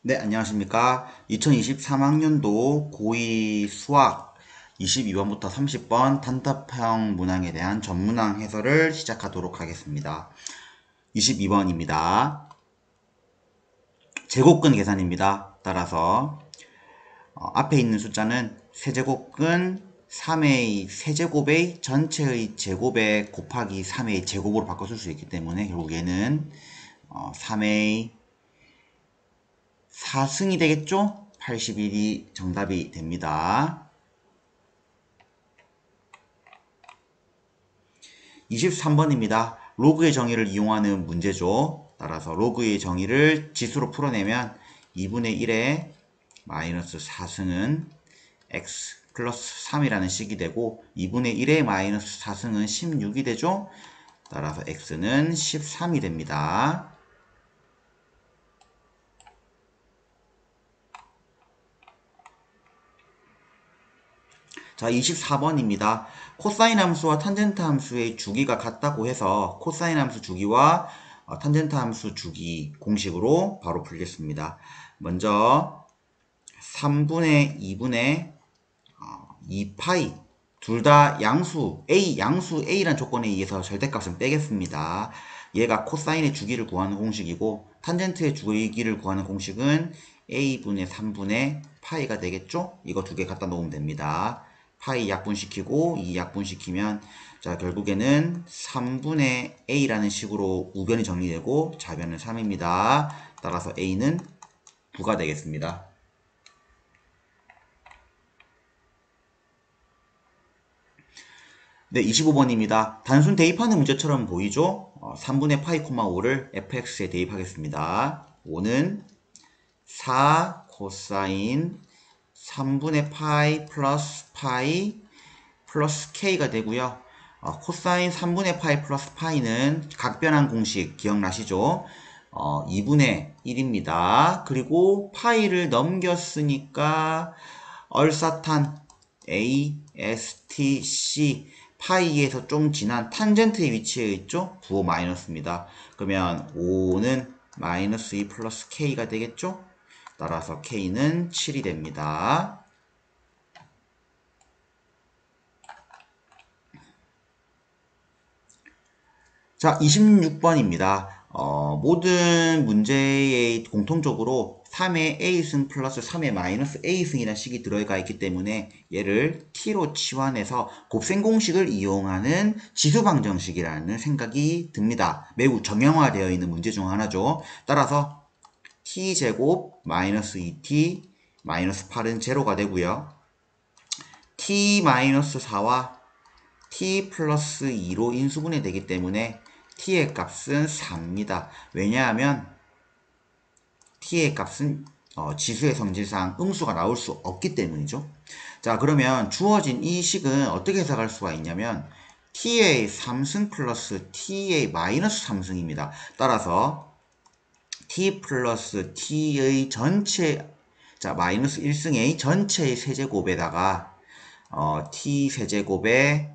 네, 안녕하십니까. 2023학년도 고2 수학 22번부터 30번 단답형 문항에 대한 전문항 해설을 시작하도록 하겠습니다. 22번입니다. 제곱근 계산입니다. 따라서 앞에 있는 숫자는 세제곱근 3의 세제곱의 전체의 제곱에 곱하기 3의 제곱으로 바꿔 쓸 수 있기 때문에 결국 얘는 3의 4승이 되겠죠? 81이 정답이 됩니다. 23번입니다. 로그의 정의를 이용하는 문제죠. 따라서 로그의 정의를 지수로 풀어내면 2분의 1에 마이너스 4승은 x 플러스 3이라는 식이 되고 2분의 1에 마이너스 4승은 16이 되죠. 따라서 x는 13이 됩니다. 자, 24번입니다. 코사인 함수와 탄젠트 함수의 주기가 같다고 해서 코사인 함수 주기와 탄젠트 함수 주기 공식으로 바로 풀겠습니다. 먼저 3분의 2분의 2파이 둘 다 양수 양수 A란 조건에 의해서 절대값은 빼겠습니다. 얘가 코사인의 주기를 구하는 공식이고 탄젠트의 주기를 구하는 공식은 A분의 3분의 파이가 되겠죠? 이거 두 개 갖다 놓으면 됩니다. 파이 약분시키고 2 약분시키면 자 결국에는 3분의 A라는 식으로 우변이 정리되고 좌변은 3입니다. 따라서 A는 9가 되겠습니다. 네, 25번입니다. 단순 대입하는 문제처럼 보이죠? 3분의 파이, 5를 fx에 대입하겠습니다. 5는 4 코사인 3분의 파이 플러스 k가 되고요. 코사인 3분의 파이 플러스 파이는 각변환 공식 기억나시죠? 2분의 1입니다. 그리고 파이를 넘겼으니까 얼사탄 ASTC 파이에서 좀 지난 탄젠트의 위치에 있죠? 9, 마이너스입니다. 그러면 5는 마이너스 2 플러스 K가 되겠죠? 따라서 K는 7이 됩니다. 자, 26번입니다. 모든 문제에 공통적으로 3의 a승 플러스 3의 마이너스 a승이라는 식이 들어가 있기 때문에 얘를 t로 치환해서 곱셈 공식을 이용하는 지수방정식이라는 생각이 듭니다. 매우 정형화되어 있는 문제 중 하나죠. 따라서 t제곱 마이너스 2t 마이너스 8은 제로가 되고요. t 마이너스 4와 t 플러스 2로 인수분해 되기 때문에 t의 값은 4입니다. 왜냐하면 t의 값은 지수의 성질상 음수가 나올 수 없기 때문이죠. 자, 그러면 주어진 이 식은 어떻게 해석할 수가 있냐면 t의 3승 플러스 t의 마이너스 3승입니다. 따라서 t 플러스 t의 전체 자 마이너스 1승의 전체의 세제곱에다가 t 세제곱에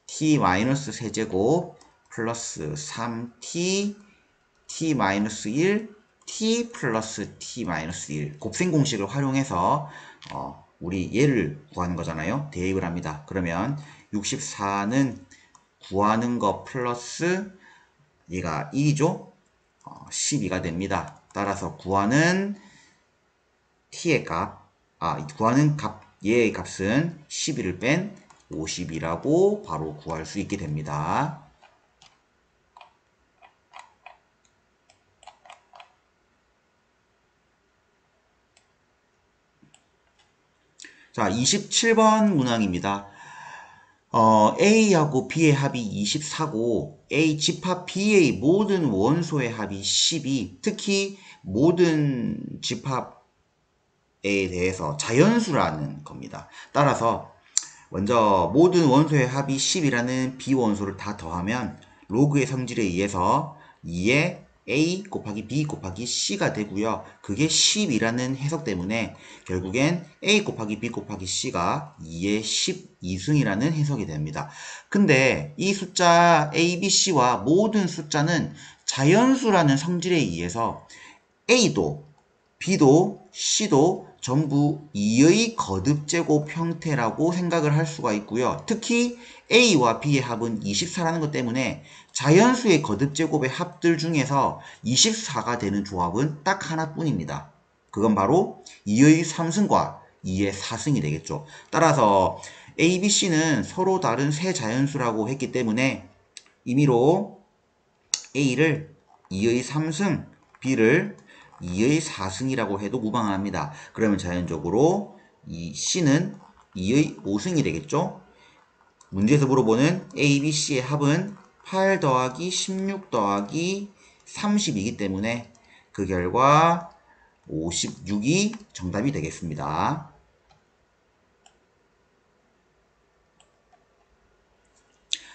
t 마이너스 세제곱 플러스 3t t 마이너스 1 t 플러스 t 마이너스 1 곱셈 공식을 활용해서 우리 얘를 구하는 거잖아요. 대입을 합니다. 그러면 64는 구하는 거 플러스 얘가 1이죠. 12가 됩니다. 따라서 구하는 t의 값, 구하는 얘의 값은 12를 뺀 50이라고 바로 구할 수 있게 됩니다. 자, 27번 문항입니다. A하고 B의 합이 24고 A 집합 B의 모든 원소의 합이 12, 특히 모든 집합에 대해서 자연수라는 겁니다. 따라서 먼저 모든 원소의 합이 10이라는 B원소를 다 더하면 로그의 성질에 의해서 2의 A 곱하기 B 곱하기 C가 되고요. 그게 10이라는 해석 때문에 결국엔 A 곱하기 B 곱하기 C가 2의 12승이라는 해석이 됩니다. 근데 이 숫자 A, B, C와 모든 숫자는 자연수라는 성질에 의해서 A도 B도 C도 전부 2의 거듭제곱 형태라고 생각을 할 수가 있고요. 특히 A와 B의 합은 24라는 것 때문에 자연수의 거듭제곱의 합들 중에서 24가 되는 조합은 딱 하나뿐입니다. 그건 바로 2의 3승과 2의 4승이 되겠죠. 따라서 A, B, C는 서로 다른 세 자연수라고 했기 때문에 임의로 A를 2의 3승, B를 2의 4승이라고 해도 무방합니다. 그러면 자연적으로 이 C는 2의 5승이 되겠죠? 문제에서 물어보는 A, B, C의 합은 8 더하기 16 더하기 30이기 때문에 그 결과 56이 정답이 되겠습니다.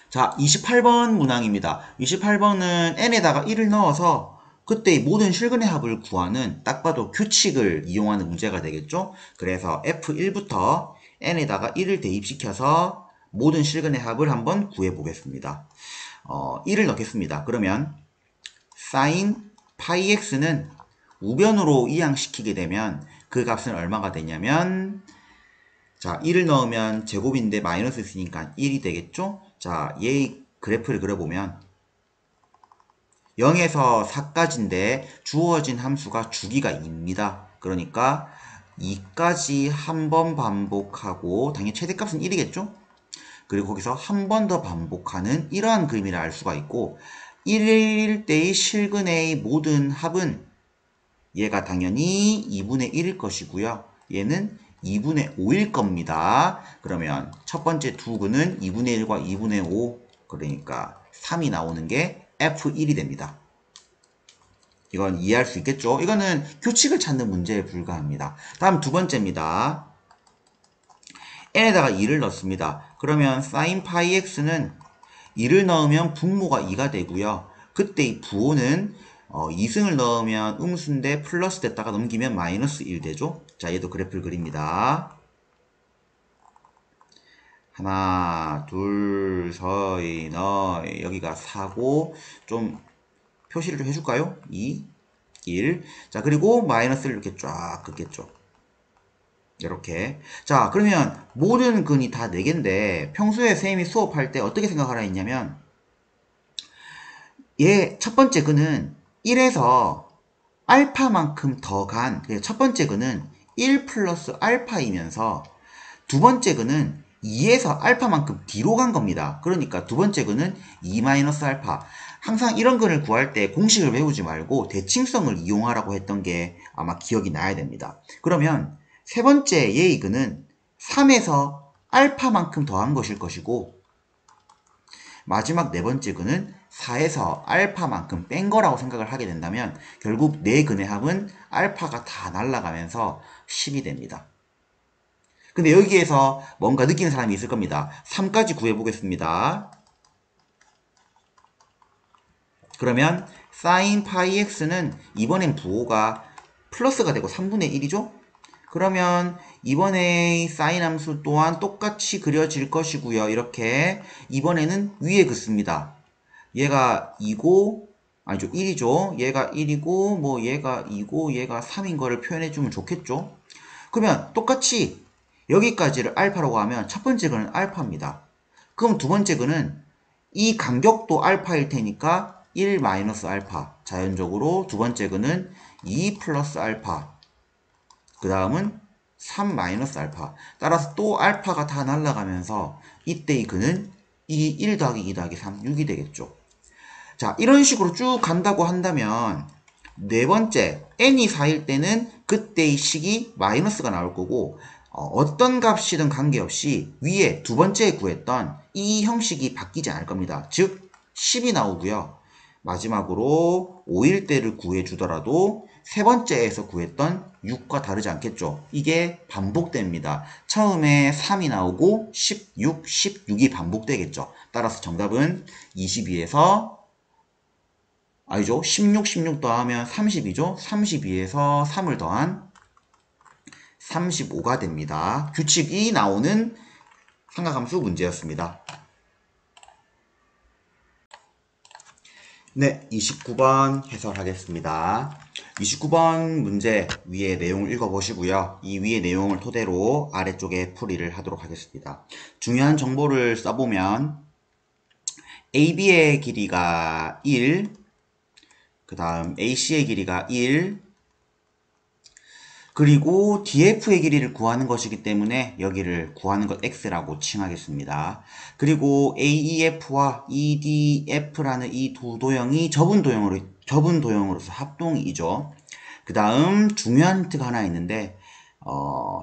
자, 28번 문항입니다. 28번은 n에다가 1을 넣어서 그때의 모든 실근의 합을 구하는 딱 봐도 규칙을 이용하는 문제가 되겠죠. 그래서 F1부터 n에다가 1을 대입시켜서 모든 실근의 합을 한번 구해 보겠습니다. 1을 넣겠습니다. 그러면 sin 파이 x는 우변으로 이항시키게 되면 그 값은 얼마가 되냐면 자, 1을 넣으면 제곱인데 마이너스 있으니까 1이 되겠죠? 자, 얘의 그래프를 그려보면 0에서 4까지인데 주어진 함수가 주기가 2입니다. 그러니까 2까지 한 번 반복하고 당연히 최대값은 1이겠죠? 그리고 거기서 한 번 더 반복하는 이러한 그림이라 알 수가 있고 1일 때의 실근의 모든 합은 얘가 당연히 2분의 1일 것이고요. 얘는 2분의 5일 겁니다. 그러면 첫 번째 두 근은 2분의 1과 2분의 5 그러니까 3이 나오는 게 F1이 됩니다. 이건 이해할 수 있겠죠? 이거는 규칙을 찾는 문제에 불과합니다. 다음 두 번째입니다. n에다가 2를 넣습니다. 그러면 sin 파이 x는 2를 넣으면 분모가 2가 되고요. 그때 이 부호는 2승을 넣으면 음수인데 플러스 됐다가 넘기면 마이너스 1 되죠. 자, 얘도 그래프를 그립니다. 하나, 둘, 서이, 너이 여기가 4고 좀 표시를 좀 해줄까요? 2, 1. 자, 그리고 마이너스를 이렇게 쫙 긋겠죠. 이렇게. 자, 그러면 모든 근이 다 4개인데 평소에 선생님이 수업할 때 어떻게 생각하라 했냐면 얘 첫 번째 근은 1에서 알파만큼 더 간, 첫 번째 근은 1 플러스 알파이면서 두 번째 근은 2에서 알파만큼 뒤로 간 겁니다. 그러니까 두 번째 근은 2 마이너스 알파. 항상 이런 근을 구할 때 공식을 외우지 말고 대칭성을 이용하라고 했던 게 아마 기억이 나야 됩니다. 그러면 세 번째 얘의 근은 3에서 알파만큼 더한 것일 것이고 마지막 네 번째 근은 4에서 알파만큼 뺀 거라고 생각을 하게 된다면 결국 네 근의 합은 알파가 다 날아가면서 10이 됩니다. 근데 여기에서 뭔가 느끼는 사람이 있을 겁니다. 3까지 구해보겠습니다. 그러면 sin 파이 x는 이번엔 부호가 플러스가 되고 3분의 1이죠? 그러면 이번에 sin 함수 또한 똑같이 그려질 것이고요. 이렇게 이번에는 위에 긋습니다. 얘가 2고 아니죠 1이죠. 얘가 1이고 뭐 얘가 2고 얘가 3인 거를 표현해주면 좋겠죠. 그러면 똑같이 여기까지를 알파라고 하면 첫 번째 근은 알파입니다. 그럼 두 번째 근은 이 간격도 알파일 테니까 1 마이너스 알파. 자연적으로 두 번째 근은 2 플러스 알파. 그 다음은 3 마이너스 알파. 따라서 또 알파가 다 날아가면서 이때의 근은 1 더하기 2 더하기 3, 6이 되겠죠. 자, 이런 식으로 쭉 간다고 한다면 네 번째, n이 4일 때는 그때의 식이 마이너스가 나올 거고 어떤 값이든 관계없이 위에 두 번째에 구했던 이 형식이 바뀌지 않을 겁니다. 즉 10이 나오고요. 마지막으로 5일 때를 구해주더라도 세 번째에서 구했던 6과 다르지 않겠죠. 이게 반복됩니다. 처음에 3이 나오고 16, 16이 반복되겠죠. 따라서 정답은 22에서 아니죠. 16, 16 더하면 30이죠. 32에서 3을 더한 35가 됩니다. 규칙이 나오는 삼각함수 문제였습니다. 네, 29번 해설하겠습니다. 29번 문제 위에 내용을 읽어보시고요. 이 위의 내용을 토대로 아래쪽에 풀이를 하도록 하겠습니다. 중요한 정보를 써보면 AB의 길이가 1, 그 다음 AC의 길이가 1, 그리고 DF의 길이를 구하는 것이기 때문에 여기를 구하는 것 X라고 칭하겠습니다. 그리고 AEF와 EDF라는 이 두 도형이 접은 도형으로서 합동이죠. 그 다음 중요한 힌트가 하나 있는데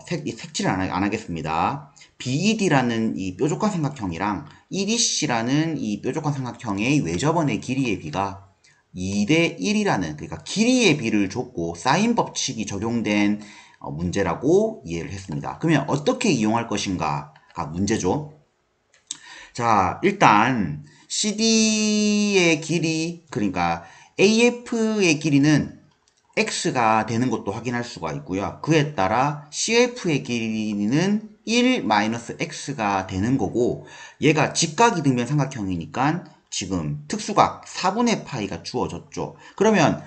색칠을 안 하겠습니다. BED라는 이 뾰족한 삼각형이랑 EDC라는 이 뾰족한 삼각형의 외접원의 길이의 비가 2대 1이라는, 그러니까 길이의 비를 줬고 사인 법칙이 적용된 문제라고 이해를 했습니다. 그러면 어떻게 이용할 것인가가 문제죠. 자, 일단 CD의 길이, 그러니까 AF의 길이는 X가 되는 것도 확인할 수가 있고요. 그에 따라 CF의 길이는 1-X가 되는 거고, 얘가 직각이등변 삼각형이니까 지금 특수각 4분의 파이가 주어졌죠. 그러면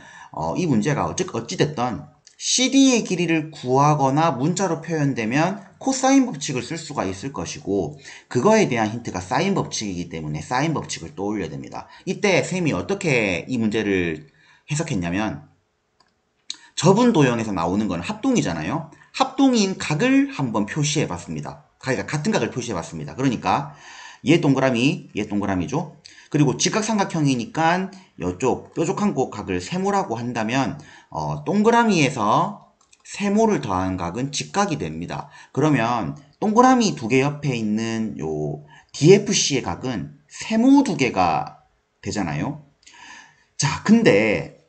이 문제가 어찌됐든 CD의 길이를 구하거나 문자로 표현되면 코사인 법칙을 쓸 수가 있을 것이고, 그거에 대한 힌트가 사인 법칙이기 때문에 사인 법칙을 떠올려야 됩니다. 이때 쌤이 어떻게 이 문제를 해석했냐면, 접은 도형에서 나오는 건 합동이잖아요. 합동인 각을 한번 표시해 봤습니다. 그러니까 같은 각을 표시해 봤습니다. 그러니까 얘 동그라미, 얘 동그라미죠. 그리고 직각삼각형이니까 이쪽 뾰족한 각을 세모라고 한다면 동그라미에서 세모를 더한 각은 직각이 됩니다. 그러면 동그라미 두 개 옆에 있는 요 DFC의 각은 세모 두 개가 되잖아요. 자, 근데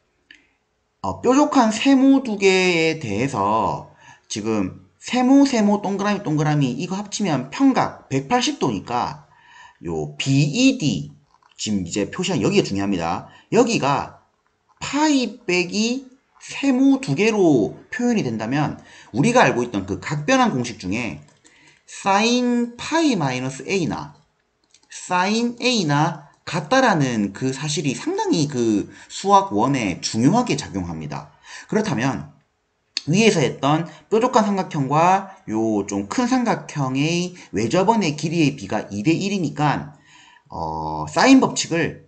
뾰족한 세모 두 개에 대해서 지금 세모 동그라미 이거 합치면 평각 180도니까 요 BED 지금 이제 표시한 여기가 중요합니다. 여기가 파이 빼기 세모 두 개로 표현이 된다면 우리가 알고 있던 그 각변환 공식 중에 사인 파이 마이너스 A나 사인 A나 같다라는 그 사실이 상당히 그 수학 원에 중요하게 작용합니다. 그렇다면 위에서 했던 뾰족한 삼각형과 요 좀 큰 삼각형의 외접원의 길이의 비가 2대 1이니까 사인 법칙을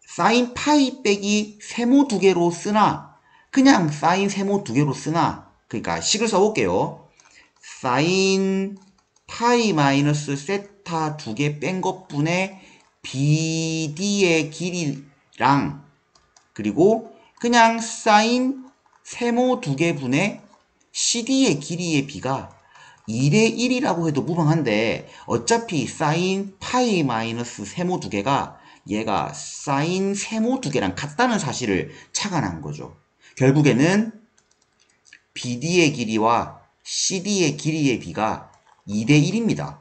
사인 파이 빼기 세모 두 개로 쓰나 그냥 사인 세모 두 개로 쓰나, 그러니까 식을 써볼게요. 사인 파이 마이너스 세타 두 개 뺀 것분의 BD의 길이랑 그리고 그냥 사인 세모 두 개 분의 CD의 길이의 비가 2대 1이라고 해도 무방한데 어차피 사인 파이 마이너스 세모 두 개가 얘가 사인 세모 두 개랑 같다는 사실을 착안한 거죠. 결국에는 BD의 길이와 CD의 길이의 비가 2대 1입니다.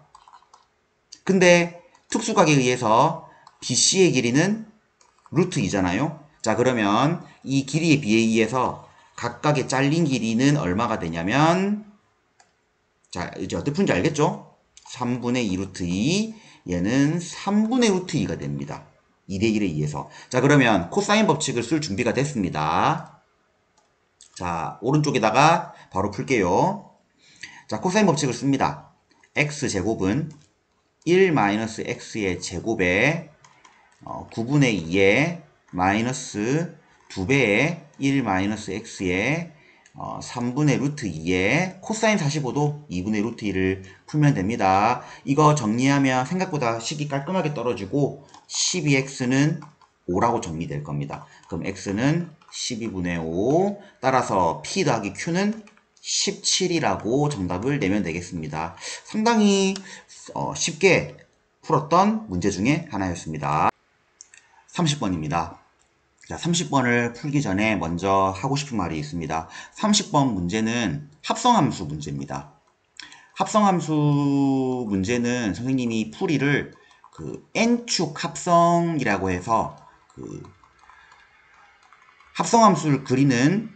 근데 특수각에 의해서 BC의 길이는 루트 2잖아요. 자, 그러면 이 길이의 비에 의해서 각각의 잘린 길이는 얼마가 되냐면, 자, 이제 어떻게 푸는지 알겠죠? 3분의 2 루트 2, 얘는 3분의 루트 2가 됩니다. 2대 1에 의해서. 자, 그러면 코사인 법칙을 쓸 준비가 됐습니다. 자, 오른쪽에다가 바로 풀게요. 자, 코사인 법칙을 씁니다. x제곱은 1-x의 제곱에 9분의 2에 마이너스 2배의 1-x의 3분의 루트 2에 코사인 45도 2분의 루트 2를 풀면 됩니다. 이거 정리하면 생각보다 식이 깔끔하게 떨어지고 12x는 5라고 정리될 겁니다. 그럼 x는 12분의 5, 따라서 p 더하기 q는 17이라고 정답을 내면 되겠습니다. 상당히 쉽게 풀었던 문제 중에 하나였습니다. 30번입니다. 자, 30번을 풀기 전에 먼저 하고 싶은 말이 있습니다. 30번 문제는 합성함수 문제입니다. 합성함수 문제는 선생님이 풀이를 그 n축 합성이라고 해서 그 합성함수를 그리는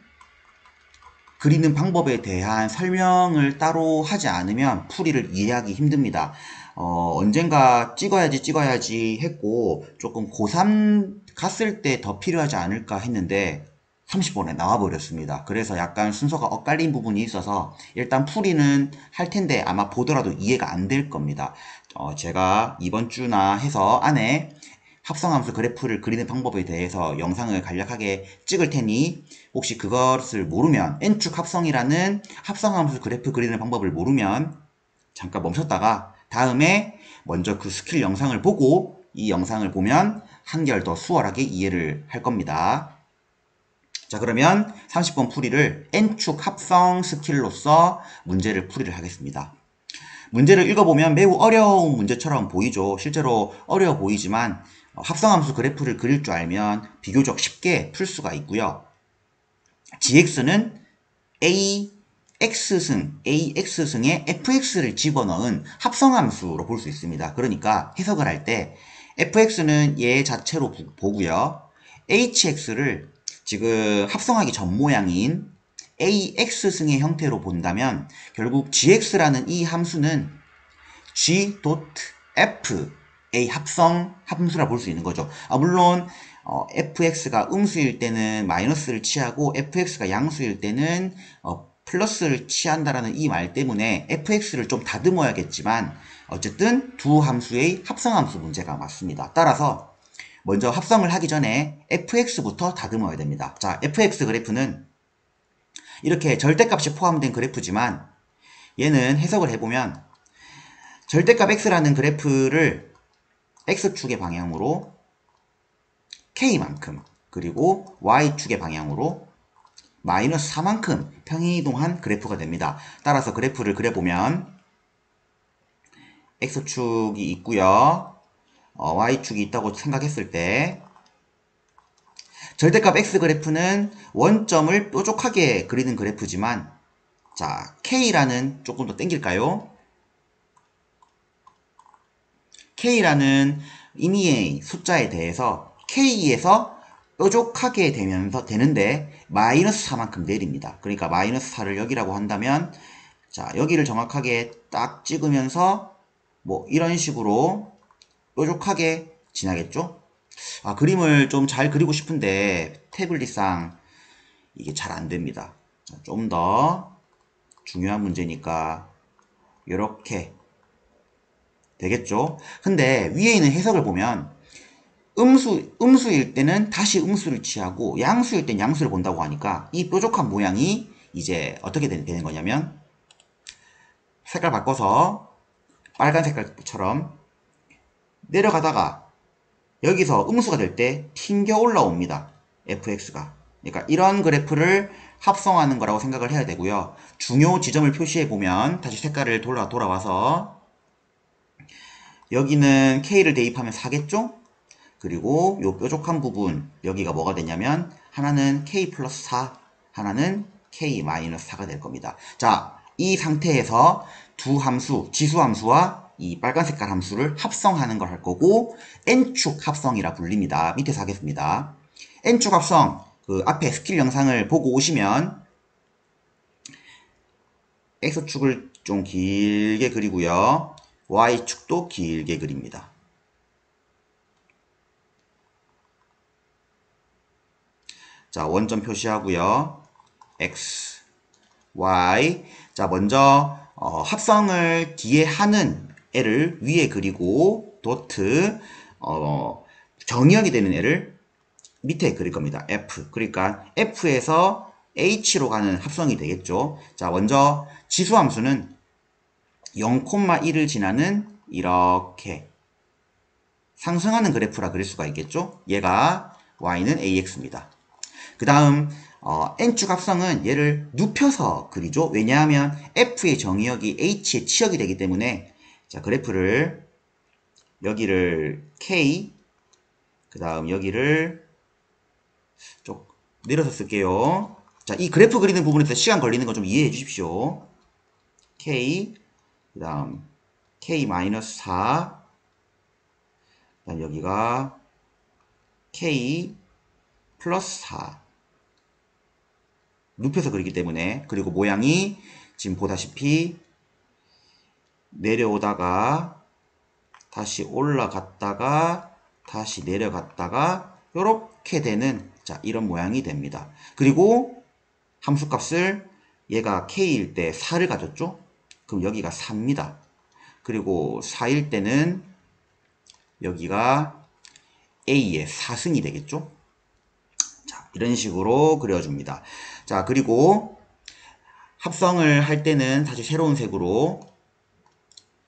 방법에 대한 설명을 따로 하지 않으면 풀이를 이해하기 힘듭니다. 언젠가 찍어야지 했고 조금 고3 갔을 때 더 필요하지 않을까 했는데 30번에 나와버렸습니다. 그래서 약간 순서가 엇갈린 부분이 있어서 일단 풀이는 할 텐데 아마 보더라도 이해가 안 될 겁니다. 제가 이번 주나 해서 안에 합성함수 그래프를 그리는 방법에 대해서 영상을 간략하게 찍을 테니 혹시 그것을 모르면 n축 합성이라는 합성함수 그래프 그리는 방법을 모르면 잠깐 멈췄다가 다음에 먼저 그 스킬 영상을 보고 이 영상을 보면 한결 더 수월하게 이해를 할 겁니다. 자, 그러면 30번 풀이를 n축 합성 스킬로서 문제를 풀이를 하겠습니다. 문제를 읽어보면 매우 어려운 문제처럼 보이죠. 실제로 어려워 보이지만 합성함수 그래프를 그릴 줄 알면 비교적 쉽게 풀 수가 있고요. gx는 AX승에 fx를 집어넣은 합성함수로 볼 수 있습니다. 그러니까 해석을 할 때 fx는 얘 자체로 보고요. hx를 지금 합성하기 전 모양인 ax승의 형태로 본다면 결국 gx라는 이 함수는 g.f의 합성 함수라 볼 수 있는 거죠. 물론 fx가 음수일 때는 마이너스를 취하고 fx가 양수일 때는 플러스를 취한다라는 이 말 때문에 fx를 좀 다듬어야겠지만 어쨌든 두 함수의 합성함수 문제가 맞습니다. 따라서 먼저 합성을 하기 전에 fx부터 다듬어야 됩니다. 자, fx 그래프는 이렇게 절대값이 포함된 그래프지만 얘는 해석을 해보면 절대값 x라는 그래프를 x축의 방향으로 k만큼 그리고 y축의 방향으로 마이너스 4만큼 평행이동한 그래프가 됩니다. 따라서 그래프를 그려보면 x축이 있고요. y축이 있다고 생각했을 때 절대값 x 그래프는 원점을 뾰족하게 그리는 그래프지만 자, k라는 조금 더 땡길까요? k라는 임의의 숫자에 대해서 k에서 뾰족하게 되는데 마이너스 4만큼 내립니다. 그러니까 마이너스 4를 여기라고 한다면 자, 여기를 정확하게 딱 찍으면서 뭐 이런 식으로 뾰족하게 지나겠죠? 그림을 좀 잘 그리고 싶은데 태블릿상 이게 잘 안 됩니다. 좀 더 중요한 문제니까 이렇게 되겠죠? 근데 위에 있는 해석을 보면 음수일 때는 다시 음수를 취하고 양수일 땐 양수를 본다고 하니까 이 뾰족한 모양이 이제 어떻게 되는 거냐면 색깔 바꿔서 빨간 색깔처럼 내려가다가 여기서 음수가 될 때 튕겨 올라옵니다. fx가. 그러니까 이런 그래프를 합성하는 거라고 생각을 해야 되고요. 중요 지점을 표시해 보면 다시 색깔을 돌아와서 여기는 k를 대입하면 4겠죠? 그리고 요 뾰족한 부분 여기가 뭐가 되냐면 하나는 k 플러스 4 하나는 k 마이너스 4가 될 겁니다. 자, 이 상태에서 두 함수 지수함수와 이 빨간 색깔 함수를 합성하는 걸 할 거고 n축 합성이라 불립니다. 밑에서 하겠습니다. n축 합성 그 앞에 스킬 영상을 보고 오시면 x축을 좀 길게 그리고요. y축도 길게 그립니다. 자, 원점 표시하고요. x, y. 자, 먼저 합성을 뒤에 하는 애를 위에 그리고 도트 정의역이 되는 애를 밑에 그릴 겁니다. f. 그러니까 f에서 h로 가는 합성이 되겠죠. 자, 먼저 지수함수는 0,1을 지나는 이렇게 상승하는 그래프라 그릴 수가 있겠죠. 얘가 y는 ax입니다. 그 다음 n축 합성은 얘를 눕혀서 그리죠. 왜냐하면 f의 정의역이 h의 치역이 되기 때문에 자, 그래프를 여기를 k 그 다음 여기를 좀 내려서 쓸게요. 자, 이 그래프 그리는 부분에서 시간 걸리는 거 좀 이해해 주십시오. k 그 다음 k-4 그 다음 여기가 k 플러스 4 눕혀서 그리기 때문에 그리고 모양이 지금 보다시피 내려오다가 다시 올라갔다가 다시 내려갔다가 이렇게 되는 자, 이런 모양이 됩니다. 그리고 함수값을 얘가 k일 때 4를 가졌죠? 그럼 여기가 4입니다. 그리고 4일 때는 여기가 a의 4승이 되겠죠? 자, 이런 식으로 그려줍니다. 자, 그리고 합성을 할 때는 다시 새로운 색으로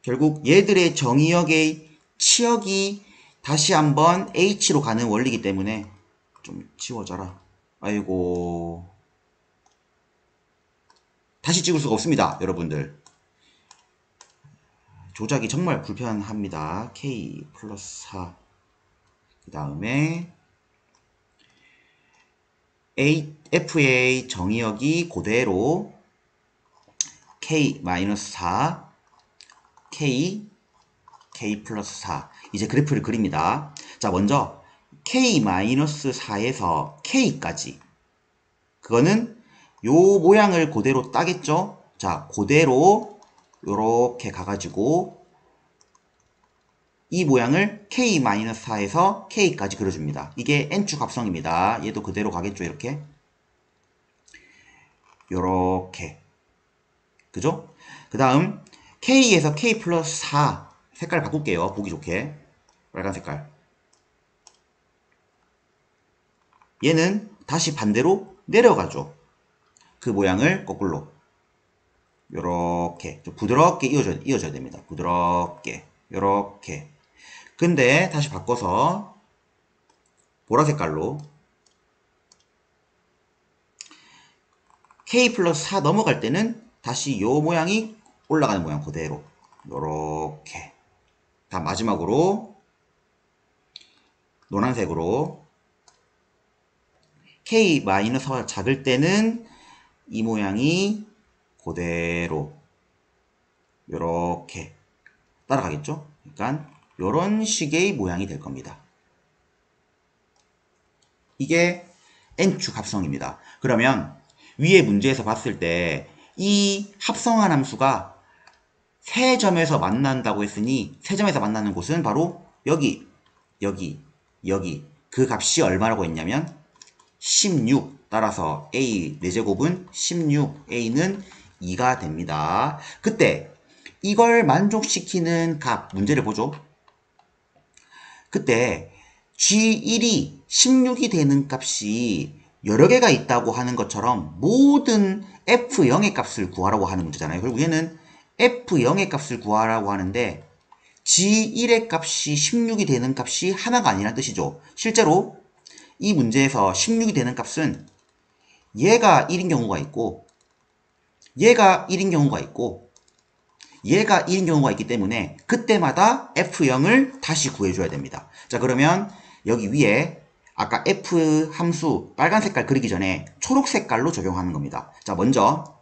결국 얘들의 정의역의 치역이 다시 한번 h로 가는 원리이기 때문에 좀 지워져라. 아이고, 다시 찍을 수가 없습니다, 여러분들. 조작이 정말 불편합니다. k 플러스 4. 그 다음에 f의 정의역이 그대로 k 마이너스 4, k 플러스 4. 이제 그래프를 그립니다. 자, 먼저 k 마이너스 4에서 k까지. 그거는 요 모양을 그대로 따겠죠? 자, 그대로 요렇게 가가지고 이 모양을 k-4에서 k까지 그려줍니다. 이게 n축 합성입니다. 얘도 그대로 가겠죠? 이렇게. 요렇게. 그죠? 그 다음 k에서 k 플러스 4 색깔 바꿀게요. 보기 좋게. 빨간 색깔. 얘는 다시 반대로 내려가죠. 그 모양을 거꾸로. 요렇게. 좀 부드럽게 이어져야 됩니다. 부드럽게. 요렇게. 근데 다시 바꿔서 보라색깔로 k 플러스 4 넘어갈 때는 다시 요 모양이 올라가는 모양 그대로 요렇게. 다 마지막으로 노란색으로 k-4가 작을 때는 이 모양이 그대로 요렇게 따라가겠죠? 그러니까 요런 식의 모양이 될 겁니다. 이게 n축 합성입니다. 그러면 위에 문제에서 봤을 때 이 합성한 함수가 세 점에서 만난다고 했으니 세 점에서 만나는 곳은 바로 여기, 여기, 여기. 그 값이 얼마라고 했냐면 16. 따라서 a 4제곱은 16, a는 2가 됩니다. 그때 이걸 만족시키는 값 문제를 보죠. 그때 G1이 16이 되는 값이 여러 개가 있다고 하는 것처럼 모든 F0의 값을 구하라고 하는 문제잖아요. 결국 얘는 F0의 값을 구하라고 하는데 G1의 값이 16이 되는 값이 하나가 아니라는 뜻이죠. 실제로 이 문제에서 16이 되는 값은 얘가 1인 경우가 있고 얘가 1인 경우가 있고 얘가 1인 경우가 있기 때문에 그때마다 F0을 다시 구해줘야 됩니다. 자, 그러면 여기 위에 아까 F 함수 빨간 색깔 그리기 전에 초록 색깔로 적용하는 겁니다. 자, 먼저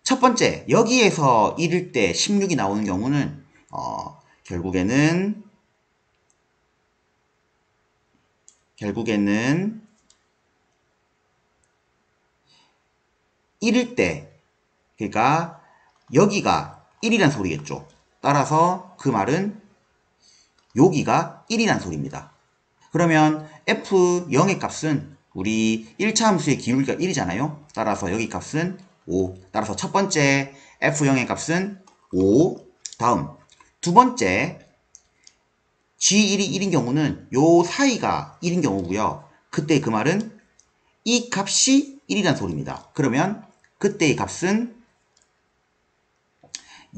첫 번째 여기에서 1일 때 16이 나오는 경우는 결국에는 1일 때 그러니까 여기가 1이란 소리겠죠. 따라서 그 말은 여기가 1이란 소리입니다. 그러면 F0의 값은 우리 1차 함수의 기울기가 1이잖아요. 따라서 여기 값은 5. 따라서 첫 번째 F0의 값은 5. 다음 두 번째 G1이 1인 경우는 요 사이가 1인 경우고요. 그때 그 말은 이 값이 1이란 소리입니다. 그러면 그때의 값은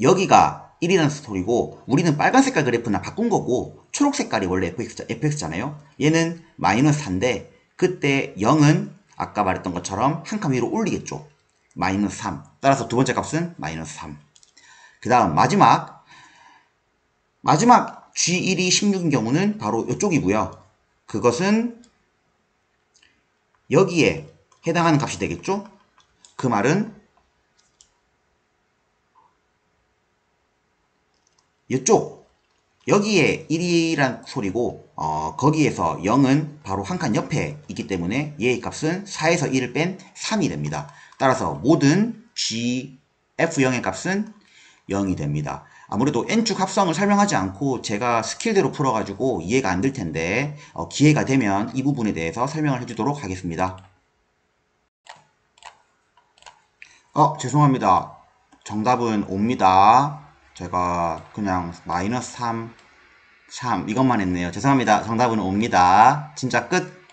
여기가 1이라는 소리고 우리는 빨간 색깔 그래프나 바꾼 거고 초록 색깔이 원래 fx잖아요. 얘는 마이너스 4인데 그때 0은 아까 말했던 것처럼 한 칸 위로 올리겠죠. 마이너스 3. 따라서 두 번째 값은 마이너스 3. 그 다음 마지막 G1이 16인 경우는 바로 이쪽이고요. 그것은 여기에 해당하는 값이 되겠죠. 그 말은 이쪽 여기에 1이란 소리고 거기에서 0은 바로 한 칸 옆에 있기 때문에 얘의 값은 4에서 1을 뺀 3이 됩니다. 따라서 모든 F0의 값은 0이 됩니다. 아무래도 n축 합성을 설명하지 않고 제가 스킬대로 풀어가지고 이해가 안 될 텐데 기회가 되면 이 부분에 대해서 설명을 해주도록 하겠습니다. 죄송합니다. 정답은 5입니다. 제가 그냥 마이너스 3, 참 이것만 했네요. 죄송합니다. 정답은 5입니다. 진짜 끝!